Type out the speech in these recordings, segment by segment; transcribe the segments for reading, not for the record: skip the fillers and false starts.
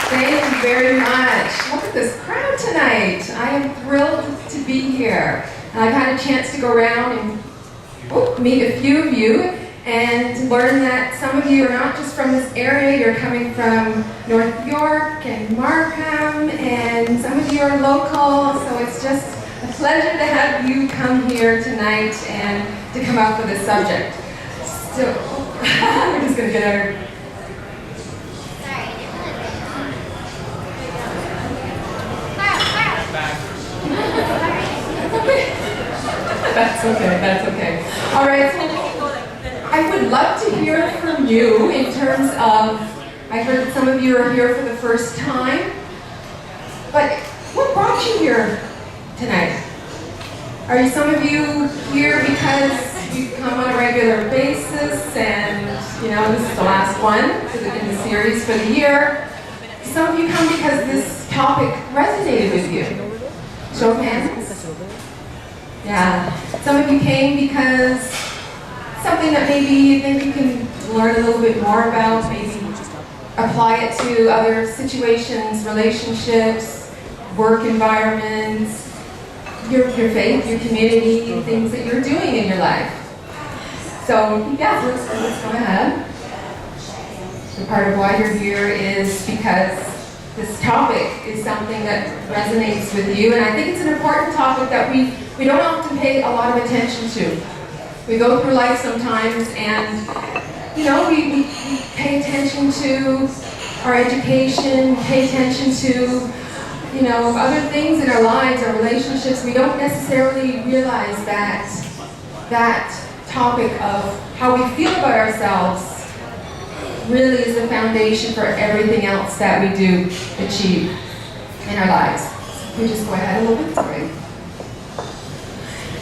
Thank you very much. Look at this crowd tonight. I am thrilled to be here. I've had a chance to go around and meet a few of you and learn that some of you are not just from this area, you're coming from North York and Markham, and some of you are local, so it's just a pleasure to have you come here tonight and to come up with a subject. So, we're just going to get our... That's okay. All right, so I would love to hear from you in terms of, I heard that some of you are here for the first time, but what brought you here tonight? Are some of you here because you come on a regular basis and, this is the last one in the series for the year? Some of you come because this topic resonated with you. Show of hands. Yeah. Some of you came because something that maybe you think you can learn a little bit more about, maybe apply it to other situations, relationships, work environments, your faith, your community, things that you're doing in your life. So, yeah, let's go ahead. The part of why you're here is because this topic is something that resonates with you, and I think it's an important topic that we don't often pay a lot of attention to. We go through life sometimes and, we pay attention to our education, pay attention to, other things in our lives, our relationships. We don't necessarily realize that topic of how we feel about ourselves really is the foundation for everything else that we do achieve in our lives. We just go ahead a little bit, sorry.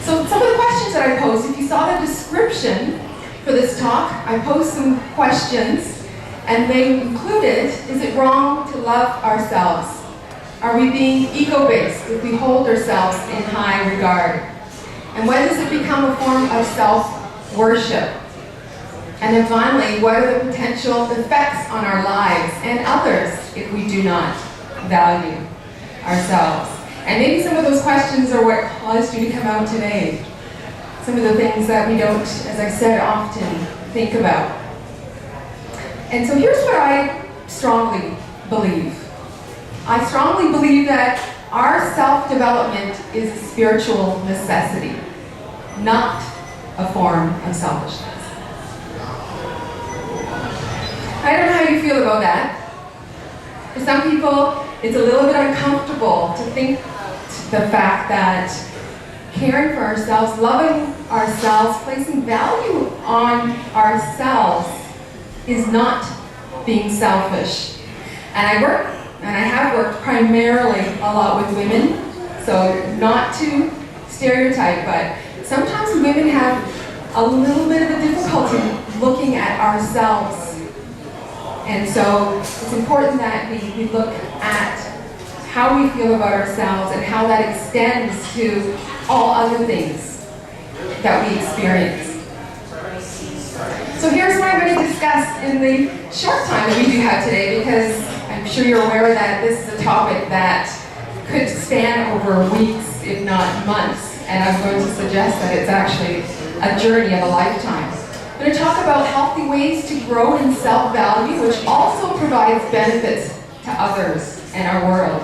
So some of the questions that I posed, if you saw the description for this talk, I posed some questions, and they included, is it wrong to love ourselves? Are we being ego-based if we hold ourselves in high regard? And when does it become a form of self-worship? And then finally, what are the potential effects on our lives and others if we do not value ourselves? And maybe some of those questions are what caused you to come out today. Some of the things that we don't, as I said, often think about. And so here's what I strongly believe. I strongly believe that our self-development is a spiritual necessity, not a form of selfishness. I don't know how you feel about that. For some people, it's a little bit uncomfortable to think the fact that caring for ourselves, loving ourselves, placing value on ourselves is not being selfish. And I have worked primarily a lot with women, so not to stereotype, but sometimes women have a little bit of a difficulty looking at ourselves. And so it's important that we look at how we feel about ourselves and how that extends to all other things that we experience. So here's what I'm going to discuss in the short time that we do have today, because I'm sure you're aware that this is a topic that could span over weeks, if not months, and I'm going to suggest that it's actually a journey of a lifetime. I'm going to talk about healthy ways to grow in self-value, which also provides benefits to others and our world.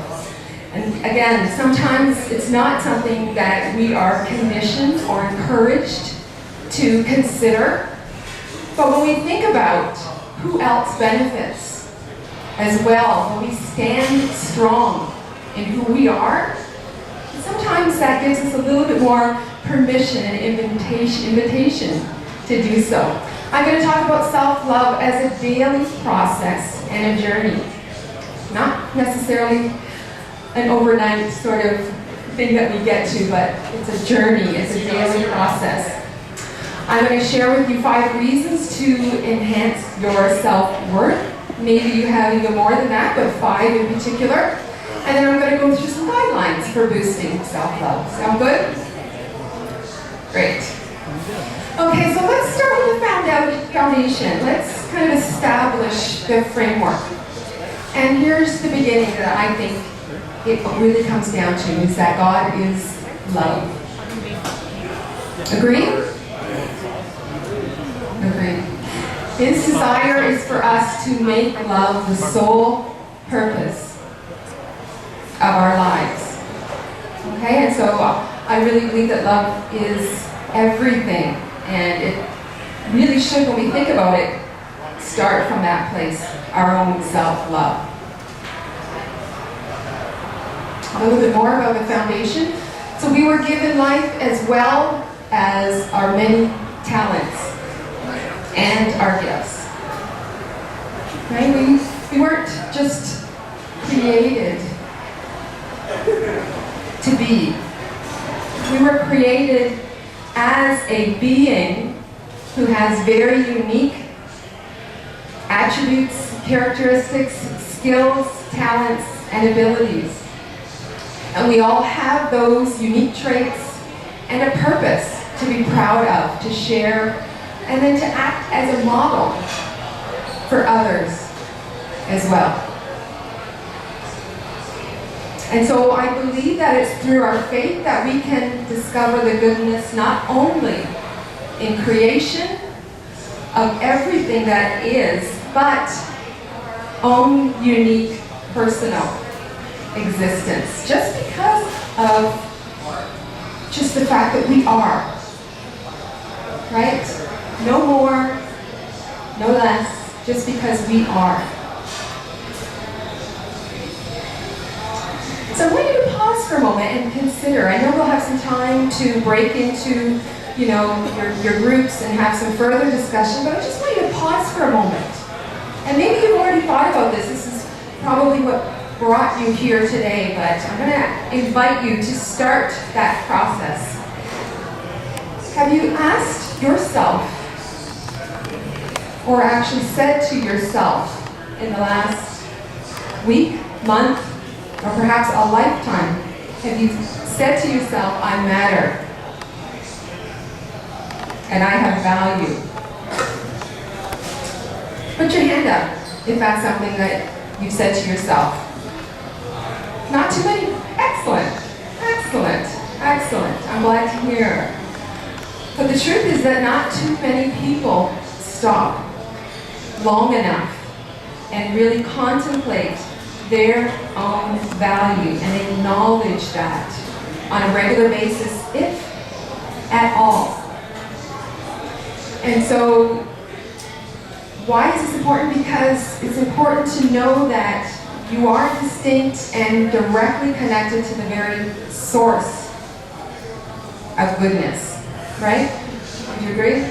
And again, sometimes it's not something that we are conditioned or encouraged to consider. But when we think about who else benefits as well, when we stand strong in who we are, sometimes that gives us a little bit more permission and invitation to do so. I'm going to talk about self-love as a daily process and a journey. Not necessarily an overnight sort of thing that we get to, but it's a journey, it's a daily process. I'm going to share with you 5 reasons to enhance your self-worth. Maybe you have even more than that, but 5 in particular. And then I'm going to go through some guidelines for boosting self-love. Sound good? Great. Okay, so let's start with the foundation. Let's kind of establish the framework. And here's the beginning that I think it really comes down to, is that God is love. Agree? Agree. His desire is for us to make love the sole purpose of our lives. Okay, and so I really believe that love is everything, and it really should, when we think about it, start from that place, our own self-love. A little bit more about the foundation. So we were given life as well as our many talents and our gifts. Right? We weren't just created to be. We were created as a being who has very unique attributes, characteristics, skills, talents, and abilities. And we all have those unique traits and a purpose to be proud of, to share, and then to act as a model for others as well. And so I believe that it's through our faith that we can discover the goodness not only in creation of everything that is, but own unique personal existence, just because of just the fact that we are, right? No more, no less, just because we are. So I want you to pause for a moment and consider. I know we'll have some time to break into, your groups and have some further discussion, but I just want you to pause for a moment. And maybe you've already thought about this. This is probably what brought you here today, but I'm going to invite you to start that process. Have you asked yourself, or actually said to yourself in the last week, month, or perhaps a lifetime, have you said to yourself, I matter, and I have value? Put your hand up if that's something that you've said to yourself. Not too many? Excellent, excellent, excellent. I'm glad to hear. But the truth is that not too many people stop long enough and really contemplate their own value and acknowledge that on a regular basis, if at all. And so, why is this important? Because it's important to know that you are distinct and directly connected to the very source of goodness, right? Would you agree?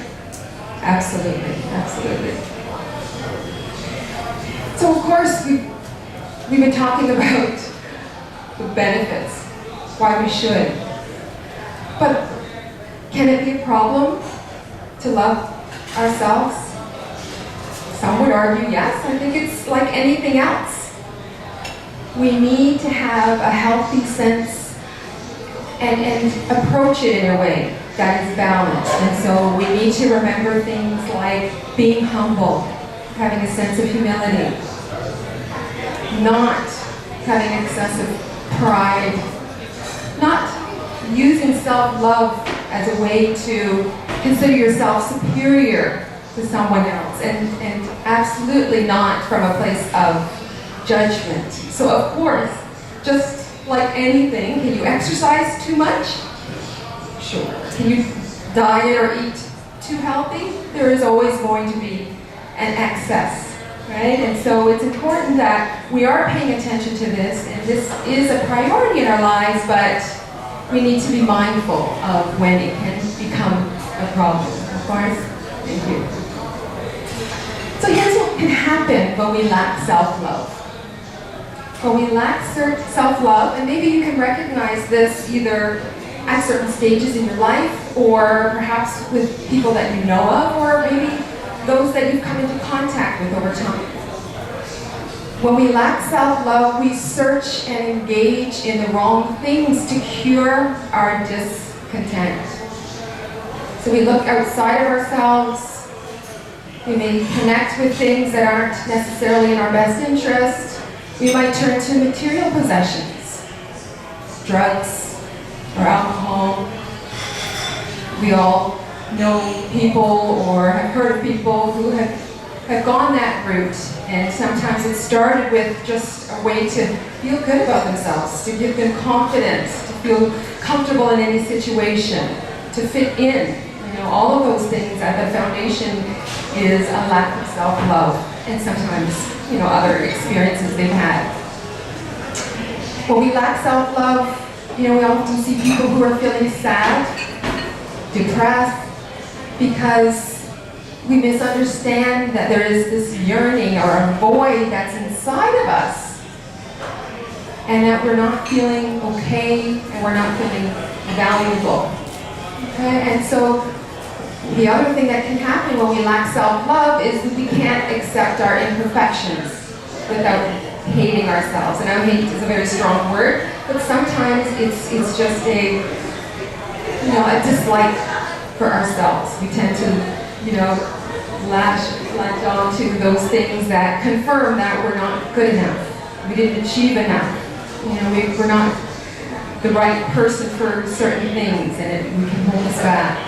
Absolutely, absolutely. So of course, we've been talking about the benefits, why we should. But can it be a problem to love ourselves? Some would argue yes. I think it's like anything else. We need to have a healthy sense and approach it in a way that is balanced. And so we need to remember things like being humble, having a sense of humility, not having excessive pride, not using self-love as a way to consider yourself superior to someone else, and absolutely not from a place of judgment. So of course, just like anything, can you exercise too much? Sure. Can you diet or eat too healthy? There is always going to be an excess, right? And so it's important that we are paying attention to this, and this is a priority in our lives, but we need to be mindful of when it can become a problem. Of course? Thank you. So here's what can happen when we lack self-love. When we lack self-love, and maybe you can recognize this either at certain stages in your life, or perhaps with people that you know of, or maybe those that you've come into contact with over time. When we lack self-love, we search and engage in the wrong things to cure our discontent. So we look outside of ourselves, we may connect with things that aren't necessarily in our best interest, We might turn to material possessions, drugs or alcohol. We all know people or have heard of people who have gone that route, and sometimes it started with just a way to feel good about themselves, to give them confidence, to feel comfortable in any situation, to fit in. All of those things at the foundation is a lack of self-love, and sometimes, other experiences they've had. When we lack self-love, we often see people who are feeling sad, depressed, because we misunderstand that there is this yearning or a void that's inside of us, and that we're not feeling okay, and we're not feeling valuable. Okay? And so the other thing that can happen when we lack self-love is that we can't accept our imperfections without hating ourselves. And I know hate is a very strong word, but sometimes it's just a dislike for ourselves. We tend to, latch on to those things that confirm that we're not good enough. We didn't achieve enough. We're not the right person for certain things, and we can hold us back.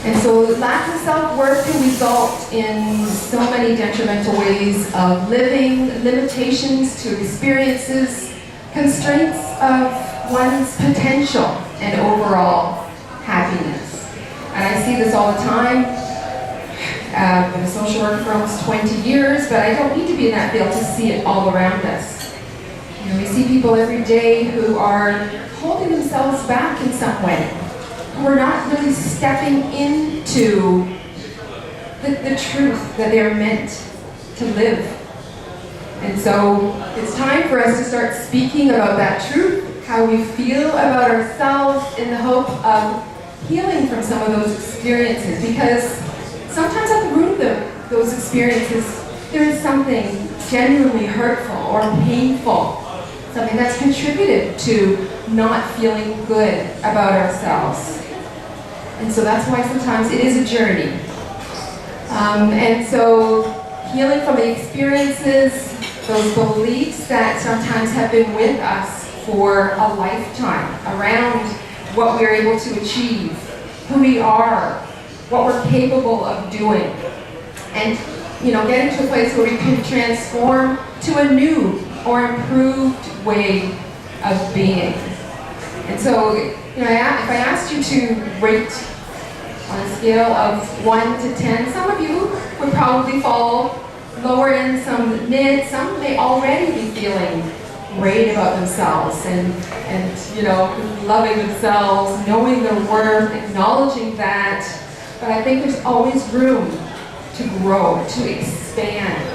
And so lack of self-worth can result in so many detrimental ways of living, limitations to experiences, constraints of one's potential and overall happiness. And I see this all the time. I've been a social worker for almost 20 years, but I don't need to be in that field to see it all around us. We see people every day who are holding themselves back in some way. We're not really stepping into the truth that they're meant to live. And so it's time for us to start speaking about that truth, how we feel about ourselves, in the hope of healing from some of those experiences. Because sometimes at the root of those experiences, there is something genuinely hurtful or painful, something that's contributed to not feeling good about ourselves. And so that's why sometimes it is a journey. And so healing from the experiences, those beliefs that sometimes have been with us for a lifetime around what we're able to achieve, who we are, what we're capable of doing. And getting to a place where we can transform to a new or improved way of being. And so, if I asked you to rate on a scale of 1 to 10, some of you would probably fall lower end, some mid, some may already be feeling great about themselves and loving themselves, knowing their worth, acknowledging that. But I think there's always room to grow, to expand,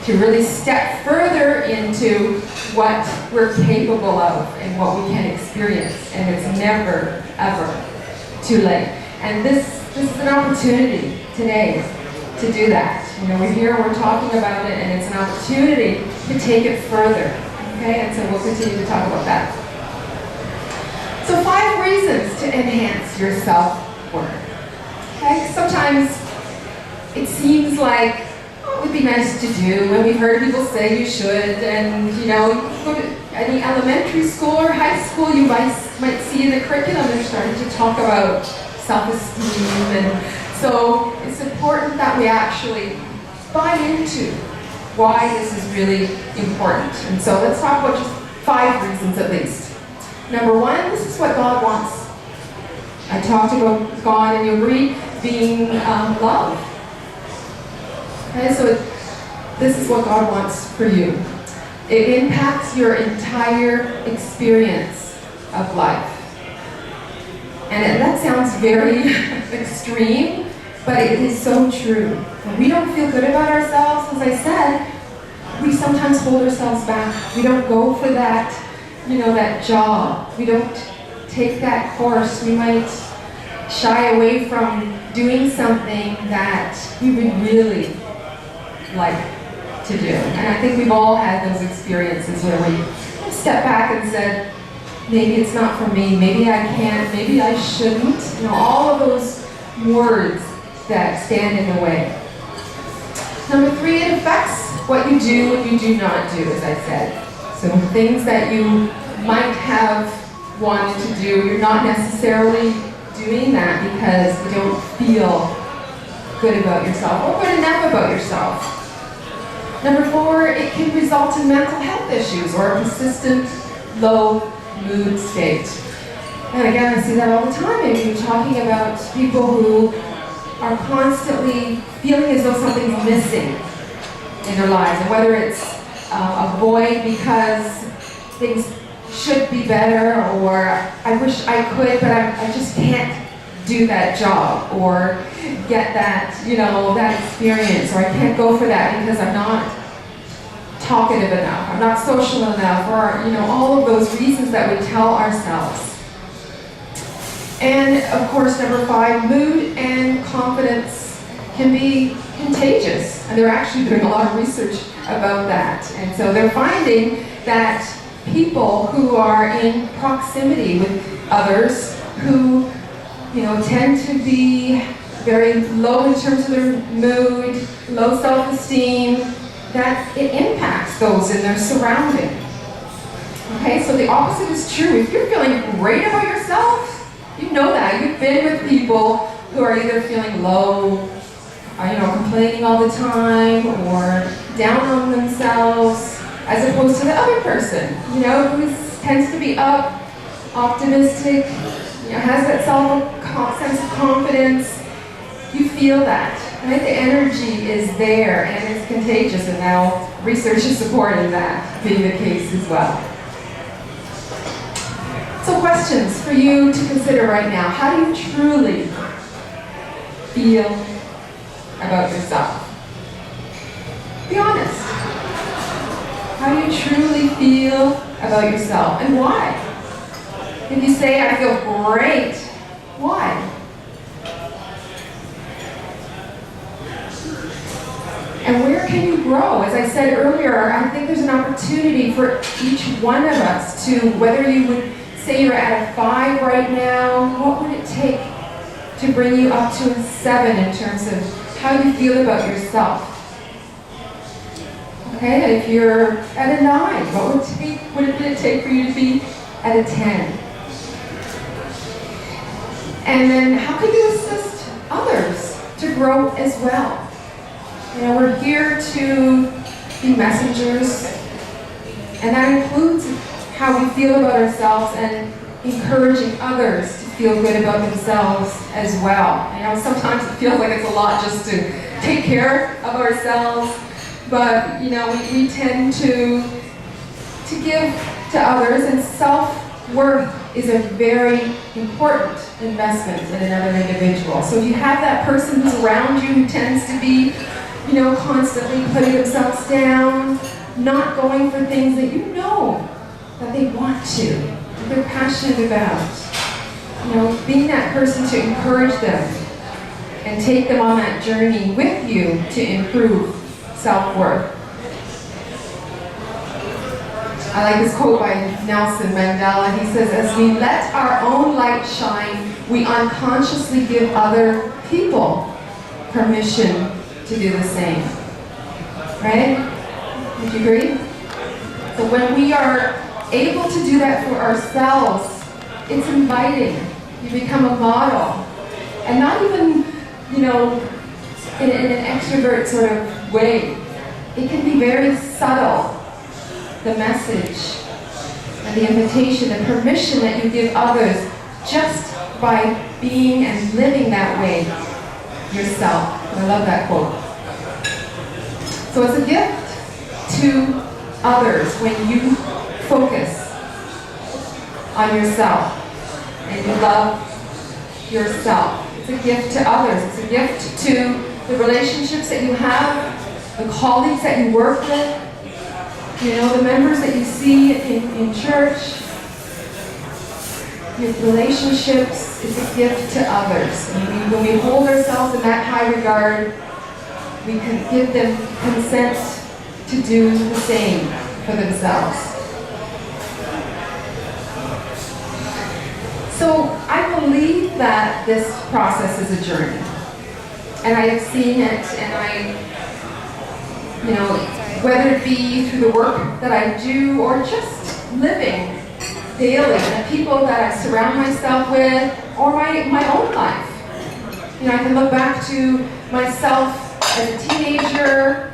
to really step further into what we're capable of and what we can experience. And it's never, ever too late. And this is an opportunity today to do that. We're here, we're talking about it, and it's an opportunity to take it further. Okay, and so we'll continue to talk about that. So 5 reasons to enhance your self-worth. Okay, sometimes it seems like it would be nice to do, and we've heard people say you should, and you go to any elementary school or high school, you might see in the curriculum they're starting to talk about self-esteem, and so it's important that we actually buy into why this is really important. And so let's talk about just 5 reasons at least. Number 1, this is what God wants. I talked about God, and you agree, being love. Okay, so this is what God wants for you. It impacts your entire experience of life. And that sounds very extreme, but it is so true. When we don't feel good about ourselves, as I said, we sometimes hold ourselves back. We don't go for that, that job. We don't take that course. We might shy away from doing something that we would really like to do. And I think we've all had those experiences where we step back and said, maybe it's not for me, maybe I can't, maybe I shouldn't. All of those words that stand in the way. Number 3, it affects what you do and you do not do, as I said. So things that you might have wanted to do, you're not necessarily doing that because you don't feel good about yourself or good enough about yourself. Number 4, it can result in mental health issues or a persistent low mood state. And again, I see that all the time. Maybe you're talking about people who are constantly feeling as though something's missing in their lives, and whether it's a void because things should be better, or I wish I could, but I just can't do that job, or get that, that experience, or I can't go for that because I'm not talkative enough, I'm not social enough, or all of those reasons that we tell ourselves. And of course, number 5, mood and confidence can be contagious. And they're actually doing a lot of research about that. And so they're finding that people who are in proximity with others who, tend to be very low in terms of their mood, low self-esteem, that it impacts those in their surrounding. Okay, so the opposite is true. If you're feeling great about yourself, you know that. You've been with people who are either feeling low, complaining all the time, or down on themselves, as opposed to the other person, who tends to be up, optimistic, has that sense of confidence. You feel that, right? The energy is there, and it's contagious, and now research is supporting that being the case as well. So questions for you to consider right now. How do you truly feel about yourself? Be honest. How do you truly feel about yourself, and why? If you say, I feel great, why? And where can you grow? As I said earlier, I think there's an opportunity for each one of us to, whether you would say you're at a 5 right now, what would it take to bring you up to a 7 in terms of how you feel about yourself? Okay, if you're at a 9, what would it take for you to be at a 10? And then how can you assist others to grow as well? We're here to be messengers, and that includes how we feel about ourselves and encouraging others to feel good about themselves as well. Sometimes it feels like it's a lot just to take care of ourselves, but we tend to give to others, and self-worth is a very important investment in another individual. So if you have that person who's around you who tends to be constantly putting themselves down, not going for things that that they want to, that they're passionate about, being that person to encourage them and take them on that journey with you to improve self-worth. I like this quote by Nelson Mandela. He says, as we let our own light shine, we unconsciously give other people permission to do the same. Right? Would you agree? So when we are able to do that for ourselves, it's inviting. You become a model. And not even, in an extrovert sort of way. It can be very subtle. The message and the invitation, the permission that you give others just by being and living that way yourself. I love that quote. So it's a gift to others when you focus on yourself and you love yourself. It's a gift to others. It's a gift to the relationships that you have, the colleagues that you work with, the members that you see in church. Your relationships is a gift to others. And when we hold ourselves in that high regard, we can give them consent to do the same for themselves. So I believe that this process is a journey. And I have seen it, and You know, whether it be through the work that I do or just living daily, the people that I surround myself with, or my own life. You know, I can look back to myself as a teenager,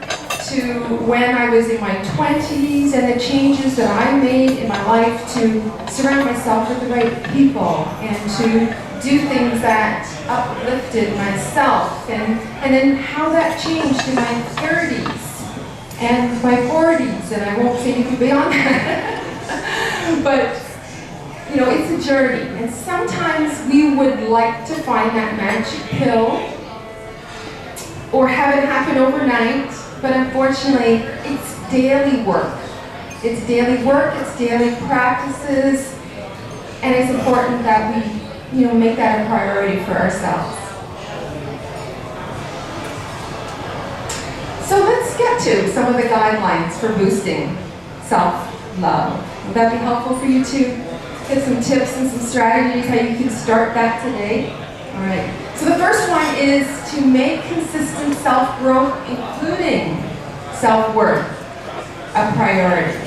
to when I was in my 20s, and the changes that I made in my life to surround myself with the right people and to do things that uplifted myself, and then how that changed in my 30s and my 40s, and I won't say anything beyond that. But you know, it's a journey, and sometimes we would like to find that magic pill or have it happen overnight, but unfortunately, it's daily work. It's daily work, it's daily practices, and it's important that we, you know, make that a priority for ourselves. So let's get to some of the guidelines for boosting self-love. Would that be helpful for you to get some tips and some strategies how you can start that today? All right. So the first one is to make consistent self-growth, including self-worth, a priority.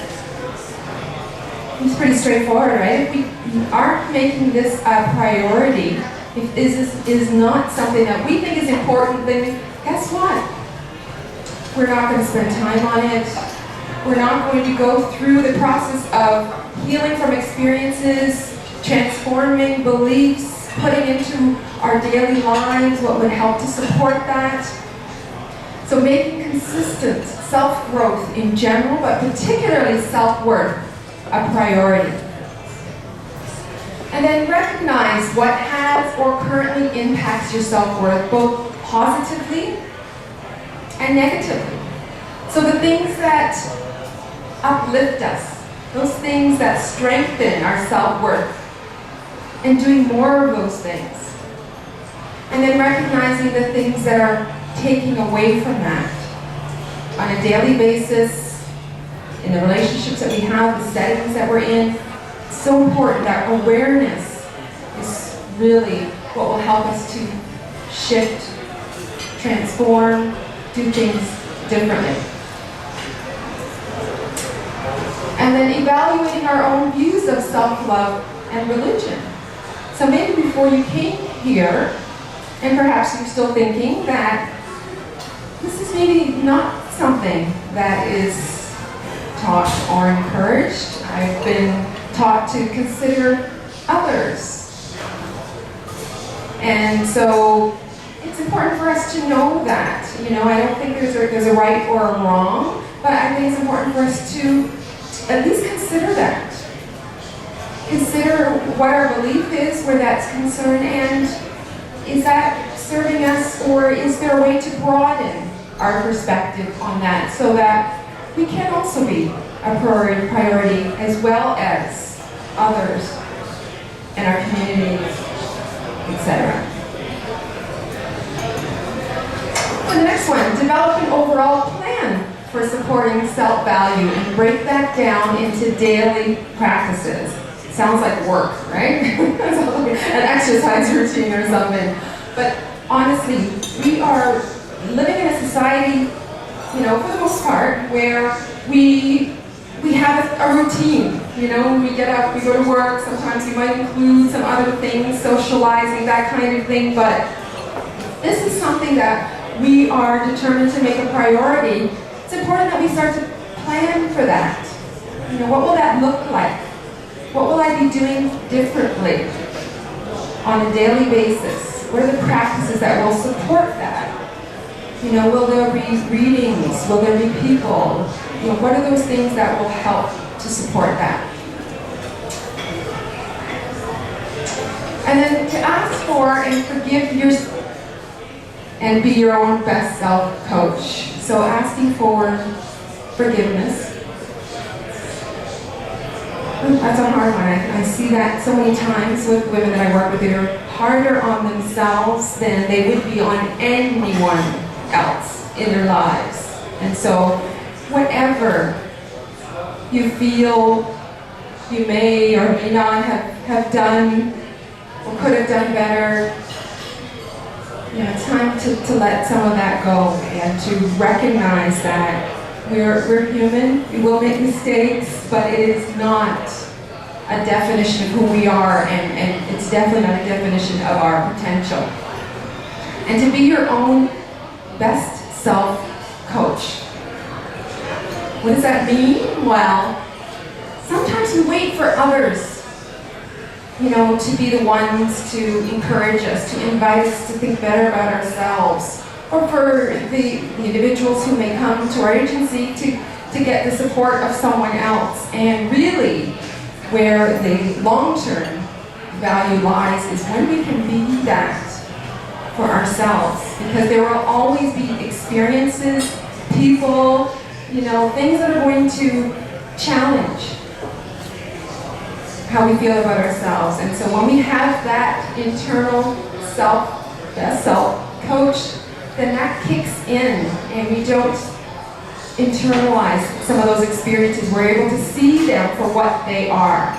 It's pretty straightforward, right? If we aren't making this a priority, if this is not something that we think is important, then guess what? We're not going to spend time on it. We're not going to go through the process of healing from experiences, transforming beliefs, putting into our daily lives what would help to support that. So making consistent self-growth in general, but particularly self-worth, a priority. And then recognize what has or currently impacts your self-worth, both positively and negatively. So the things that uplift us, those things that strengthen our self-worth, and doing more of those things. And then recognizing the things that are taking away from that on a daily basis, in the relationships that we have, the settings that we're in. It's so important that awareness is really what will help us to shift, transform, do things differently. And then evaluating our own views of self-love and religion. So maybe before you came here, and perhaps you're still thinking that this is maybe not something that is taught or encouraged. I've been taught to consider others. And so it's important for us to know that. You know, I don't think there's a right or a wrong, but I think it's important for us to at least consider that. Consider what our belief is, where that's concerned, and is that serving us, or is there a way to broaden our perspective on that so that we can also be a priority as well as others and our communities, etc. And the next one, develop an overall plan for supporting self-value and break that down into daily practices. Sounds like work, right? An exercise routine or something. But honestly, we are living in a society, you know, for the most part, where we have a routine. You know, when we get up, we go to work, sometimes we might include some other things, socializing, that kind of thing, but this is something that we are determined to make a priority. It's important that we start to plan for that. You know, what will that look like? What will I be doing differently on a daily basis? What are the practices that will support that? You know, will there be readings? Will there be people? You know, what are those things that will help to support that? And then to ask for and forgive and be your own best self coach. So asking for forgiveness. That's a hard one. I see that so many times with women that I work with. They're harder on themselves than they would be on anyone else in their lives. And so whatever you feel you may or may not have done or could have done better, you know, it's time to let some of that go and to recognize that We're human, we will make mistakes, but it is not a definition of who we are, and it's definitely not a definition of our potential. And to be your own best self coach. What does that mean? Well, sometimes we wait for others, to be the ones to encourage us, to invite us to think better about ourselves, or for the individuals who may come to our agency to get the support of someone else. And really, where the long-term value lies is when we can be that for ourselves, because there will always be experiences, people, things that are going to challenge how we feel about ourselves. And so when we have that internal best self coach, then that kicks in and we don't internalize some of those experiences. We're able to see them for what they are.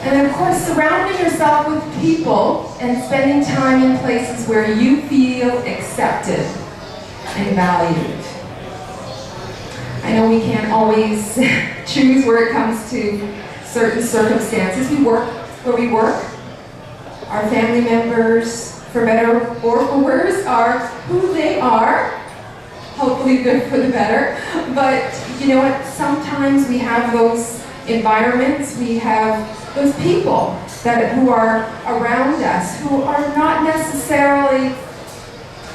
And then, of course, surrounding yourself with people and spending time in places where you feel accepted and valued. I know we can't always choose where it comes to certain circumstances. We work where we work. Our family members, for better or for worse, are who they are. Hopefully good for the better. But you know what? Sometimes we have those environments, we have those people who are around us who are not necessarily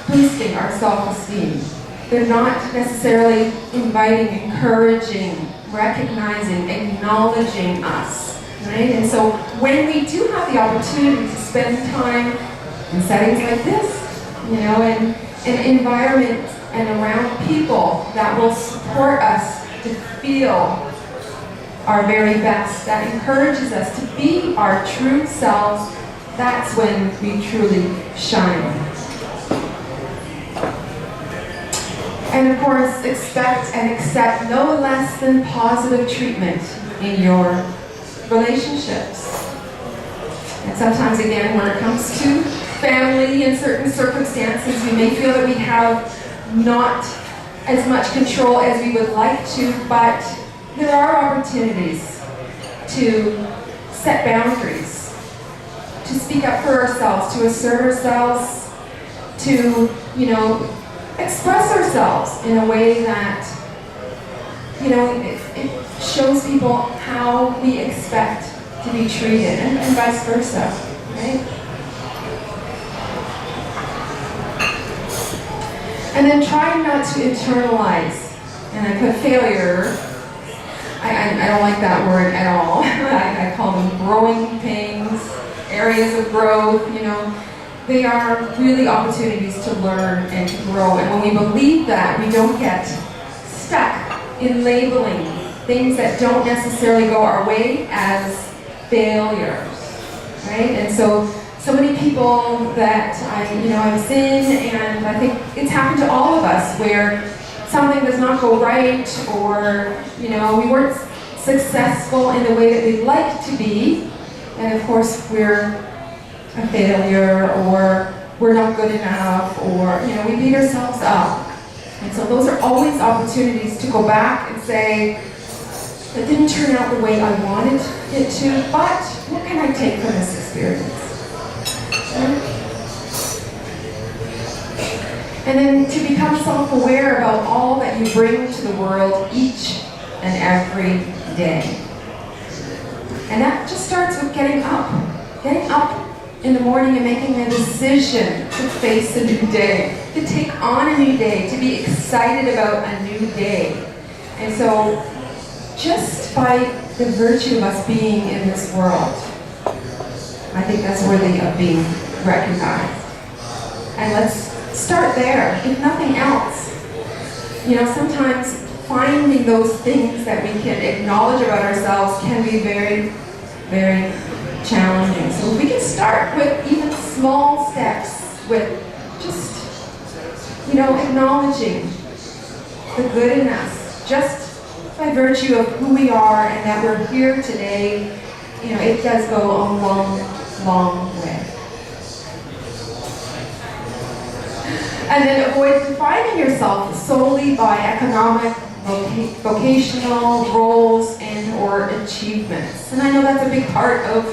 boosting our self-esteem. They're not necessarily inviting, encouraging, recognizing, acknowledging us. Right? And so when we do have the opportunity to spend time in settings like this, and an environment and around people that will support us to feel our very best, that encourages us to be our true selves, that's when we truly shine. And of course, expect and accept no less than positive treatment in your relationships. And sometimes, again, when it comes to family in certain circumstances, we may feel that we have not as much control as we would like to, but there are opportunities to set boundaries, to speak up for ourselves, to assert ourselves, to, express ourselves in a way that, it shows people how we expect to be treated, and vice versa, right? And then try not to internalize, and I put failure, I don't like that word at all. I call them growing pains, areas of growth, They are really opportunities to learn and to grow. And when we believe that, we don't get stuck in labeling things that don't necessarily go our way as failures, right? And so many people that I've seen, and I think it's happened to all of us, where something does not go right, or we weren't successful in the way that we'd like to be, and of course we're a failure, or we're not good enough, or we beat ourselves up. And so those are always opportunities to go back and say, that didn't turn out the way I wanted it to, but what can I take from this experience? And then to become self-aware about all that you bring to the world each and every day. And that just starts with getting up in the morning and making a decision to face a new day, to take on a new day, to be excited about a new day. And so just by the virtue of us being in this world, I think that's worthy of being recognized. And let's start there, if nothing else. Sometimes finding those things that we can acknowledge about ourselves can be very, very challenging. So if we can start with even small steps, with just, acknowledging the good in us, just by virtue of who we are and that we're here today, it does go a long, long way. And then avoid defining yourself solely by economic, vocational roles and or achievements. And I know that's a big part of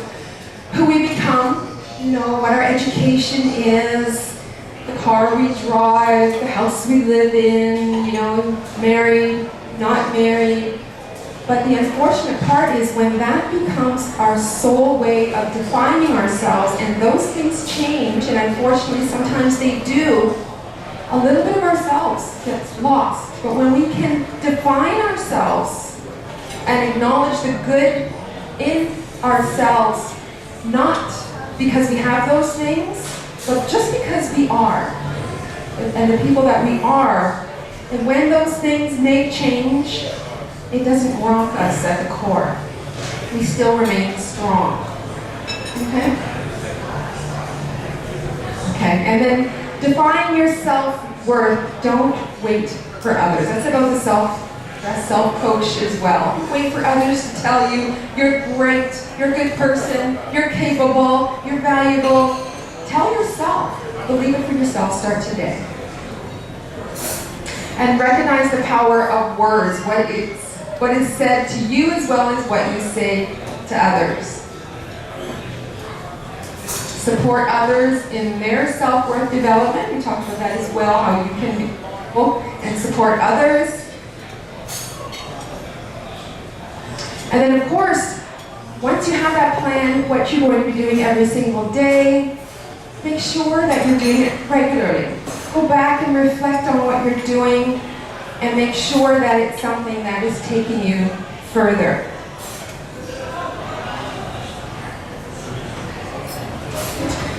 who we become, you know, what our education is, the car we drive, the house we live in, you know, married, not married. But the unfortunate part is when that becomes our sole way of defining ourselves, and those things change, and unfortunately sometimes they do, a little bit of ourselves gets lost. But when we can define ourselves and acknowledge the good in ourselves, not because we have those things, but just because we are, and the people that we are, and when those things may change, it doesn't rock us at the core. We still remain strong. Okay? Okay, and then define your self-worth. Don't wait for others. That's about the self-coach as well. Don't wait for others to tell you you're great, you're a good person, you're capable, you're valuable. Tell yourself. Believe it for yourself. Start today. And recognize the power of words. What is said to you as well as what you say to others. Support others in their self-worth development. We talked about that as well, how you can be and support others. And then of course, once you have that plan, what you're going to be doing every single day, make sure that you're doing it regularly. Go back and reflect on what you're doing and make sure that it's something that is taking you further.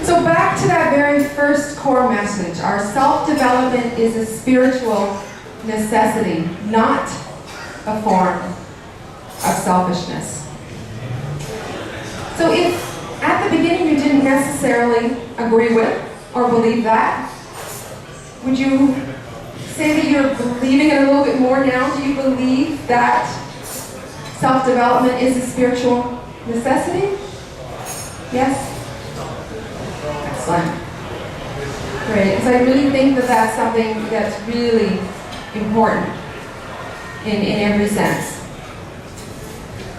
So back to that very first core message, our self-development is a spiritual necessity, not a form of selfishness. So if at the beginning you didn't necessarily agree with or believe that, would you say that you're believing it a little bit more now? Do you believe that self-development is a spiritual necessity? Yes? Excellent. Great. Because I really think that that's something that's really important in every sense.